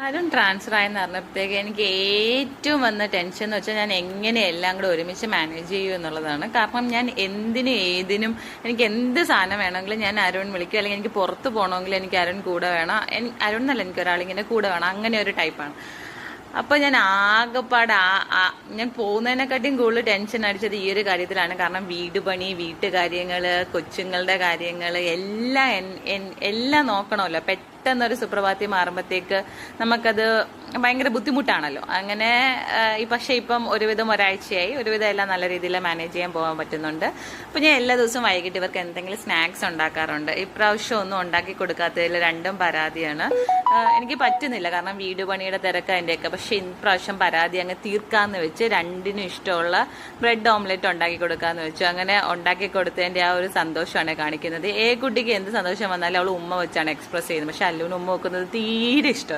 Arun transfer ആയെന്ന് പറഞ്ഞപ്പോഴത്തേക്ക് എനിക്ക് ഏറ്റവും വന്ന ടെൻഷൻ എന്ന് വെച്ചാൽ ഞാൻ എങ്ങനെ എല്ലാം കൂടെ ഒരുമിച്ച് മാനേജ് ചെയ്യൂ എന്നുള്ളതാണ്. കാരണം ഞാൻ എന്തിനും ഏതിനും എനിക്ക് എന്ത് സാധനം വേണമെങ്കിലും ഞാൻ അരുൺ വിളിക്കും, അല്ലെങ്കിൽ എനിക്ക് പുറത്ത് പോകണമെങ്കിൽ എനിക്ക് അരുൺ കൂടെ വേണം. അരുൺ എന്നല്ല, എനിക്ക് ഒരാളിങ്ങനെ കൂടെ വേണം, അങ്ങനെ ഒരു ടൈപ്പാണ്. അപ്പോൾ ഞാൻ ആകെപ്പാട് ഞാൻ പോകുന്നതിനെക്കാട്ടിയും കൂടുതൽ ടെൻഷൻ അടിച്ചത് ഈ ഒരു കാര്യത്തിലാണ്. കാരണം വീട് പണി, വീട്ടുകാര്യങ്ങൾ, കൊച്ചുങ്ങളുടെ കാര്യങ്ങൾ എല്ലാം നോക്കണമല്ലോ. പെട്ടെന്നൊരു സുപ്രഭാതി മാറുമ്പോഴത്തേക്ക് നമുക്കത് ഭയങ്കര ബുദ്ധിമുട്ടാണല്ലോ. അങ്ങനെ പക്ഷേ ഇപ്പം ഒരുവിധം ഒരാഴ്ചയായി, ഒരുവിധം എല്ലാം നല്ല രീതിയിൽ മാനേജ് ചെയ്യാൻ പോകാൻ പറ്റുന്നുണ്ട്. അപ്പം ഞാൻ എല്ലാ ദിവസവും വൈകിട്ട് ഇവർക്ക് എന്തെങ്കിലും സ്നാക്സ് ഉണ്ടാക്കാറുണ്ട്. ഇപ്രാവശ്യം ഒന്നും ഉണ്ടാക്കി കൊടുക്കാത്തതിൽ രണ്ടും പരാതിയാണ്. എനിക്ക് പറ്റുന്നില്ല, കാരണം വീട് പണിയുടെ തിരക്ക് അതിൻ്റെയൊക്കെ. പക്ഷെ ഇപ്രാവശ്യം പരാതി അങ്ങ് തീർക്കാന്ന് വെച്ച് രണ്ടിനും ഇഷ്ടമുള്ള ബ്രെഡ് ഓംലെറ്റ് ഉണ്ടാക്കി കൊടുക്കാന്ന് വെച്ചു. അങ്ങനെ ഉണ്ടാക്കി കൊടുത്തതിൻ്റെ ആ ഒരു സന്തോഷമാണ് കാണിക്കുന്നത്. കുട്ടിക്ക് എന്ത് സന്തോഷം വന്നാലും അവൾ ഉമ്മ വെച്ചാണ് എക്സ്പ്രസ് ചെയ്യുന്നത്. പക്ഷെ അല്ലൂന് ഉമ്മ വെക്കുന്നത് തീരെ ഇഷ്ടമല്ല.